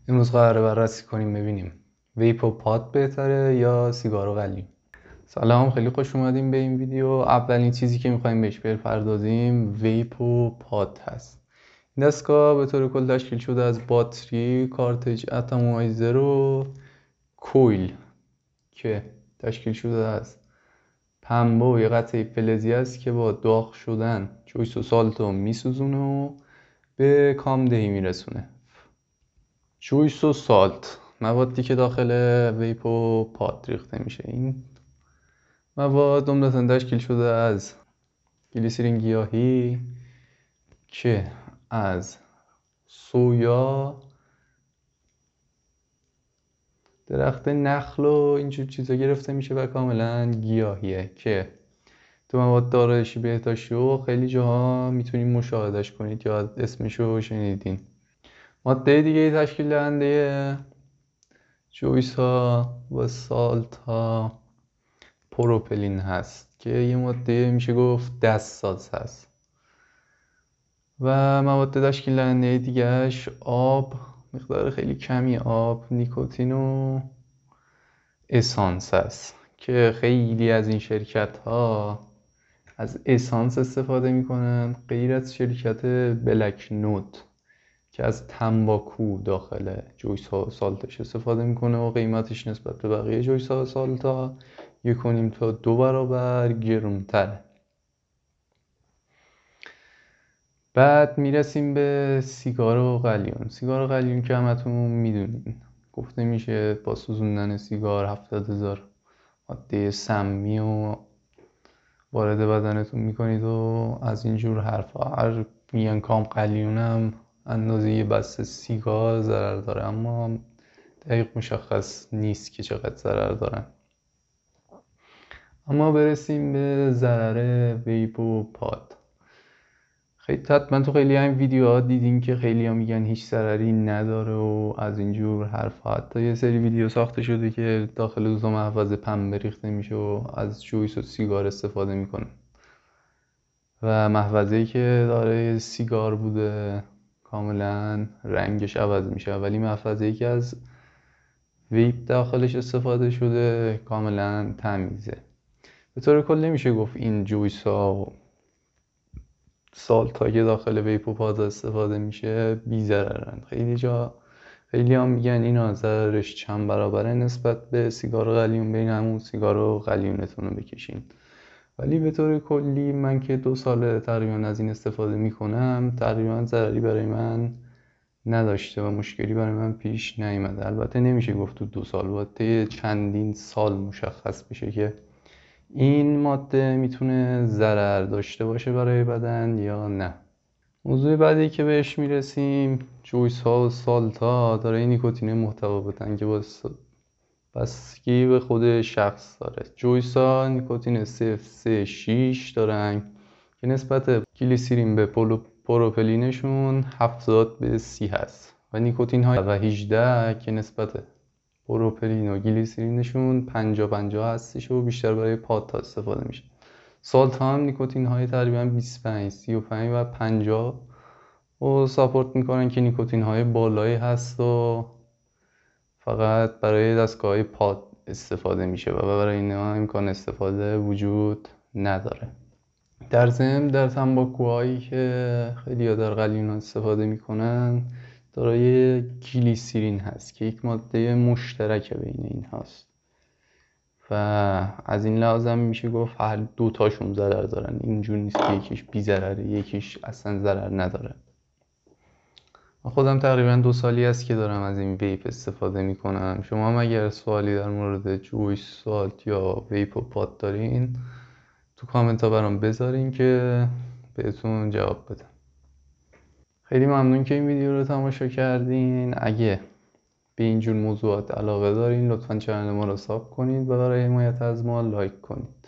امروز قراره بررسی کنیم ببینیم ویپ و پاد بهتره یا سیگار و قلیون. سلام، خیلی خوش اومدیم به این ویدیو. اولین چیزی که میخوایم بهش بپردازیم ویپ و پاد هست. این دستگاه به طور کل تشکیل شده از باتری، کارتج اتمایزر و کویل که تشکیل شده از پنبه و یه قطعه فلزی است که با داغ شدن جویس و سالتو میسوزونه و به کامدهی میرسونه. جویس و سالت موادی که داخل ویپ و پاد ریخته میشه. این مواد عمدتاً تشکیل شده از گلیسرین گیاهی که از سویا، درخت نخل و اینجور چیزا گرفته میشه و کاملا گیاهیه که تو مواد دارای شیبه تاشیو خیلی جاها میتونید مشاهدش کنید یا اسمشو شنیدین. ماده دیگه تشکیل دهنده جویس ها و سالت ها پروپلین هست که یه ماده میشه گفت دستساز هست و مواد تشکیل دهنده دیگهش آب، مقدار خیلی کمی آب، نیکوتین و اسانس هست که خیلی از این شرکت ها از اسانس استفاده میکنن، غیر از شرکت بلک نوت که از تنباکو داخل جویس ها و سالتش استفاده میکنه و قیمتش نسبت به بقیه جویس ها و سالت ها 1.5 تا 2 برابر گرونتره. بعد میرسیم به سیگار و قلیون. سیگار و قلیون که همتون میدونین، گفته میشه با سوزوندن سیگار 70,000 ماده سمی و وارد بدنتون میکنید و از اینجور حرفا. هر میگن کام قلیون هم اندازه یه بسته سیگار ضرر داره، اما دقیق مشخص نیست که چقدر ضرر دارن. اما برسیم به ضرر ویپ و پاد. خیلی حتما تو خیلی هم ویدیوها دیدین که خیلی ها میگن هیچ ضرری نداره و از اینجور حرفا. حتی یه سری ویدیو ساخته شده که داخل دوتا محفظه پنبه ریخته میشه و از جویس و سیگار استفاده میکنه و محفظه‌ای که داره سیگار بوده کاملا رنگش عوض میشه، ولی محفظه‌ای که از ویپ داخلش استفاده شده کاملا تمیزه. به طور کل نمیشه گفت این جویس ها و سالت ها که داخل ویپ و پاد استفاده میشه بی ضررن. خیلی هم میگن اینا ضررش چند برابره نسبت به سیگار و قلیون، بین همون سیگار و قلیونتون رو بکشین. ولی به طور کلی من که 2 سال تقریبا از این استفاده میکنم تقریبا ضرری برای من نداشته و مشکلی برای من پیش نیامده. البته نمیشه گفت تو 2 سال، باید چندین سال مشخص بشه که این ماده میتونه ضرر داشته باشه برای بدن یا نه. موضوع بعدی که بهش میرسیم جویس ها و سالت ها داره نیکوتین متفاوتن که بستگی به خود شخص داره. جویس ها نیکوتین 0.36 دارن که نسبت گلیسرین به پروپلینشون 70:30 هست و نیکوتین های و 18 که نسبت پروپلین و گلیسرینشون 50-50 هستش و بیشتر برای پاد استفاده میشه. سالت هم نیکوتین های تقریبا 25 35 و 50 و ساپورت میکنن که نیکوتین های بالایی هست و فقط برای دستگاه پاد استفاده میشه و برای اینها امکان استفاده وجود نداره. در ضمن در تنباکوهایی که خیلی در قلیون استفاده میکنن دارای گلیسرین هست که یک ماده مشترک بین این هست و از این لحاظ میشه گفت هر دوتاشون ضرر دارن. اینجور نیست که یکیش بی ضرره یکیش اصلا ضرر نداره. من خودم تقریبا 2 سالی است که دارم از این ویپ استفاده میکنم. شما هم اگر سوالی در مورد جویس، سالت یا ویپ و پاد دارین تو کامنت ها برام بذارین که بهتون جواب بدم. خیلی ممنون که این ویدیو رو تماشا کردین. اگه به اینجور موضوعات علاقه دارین لطفاً چنل ما رو ساب کنید و برای حمایت از ما لایک کنید.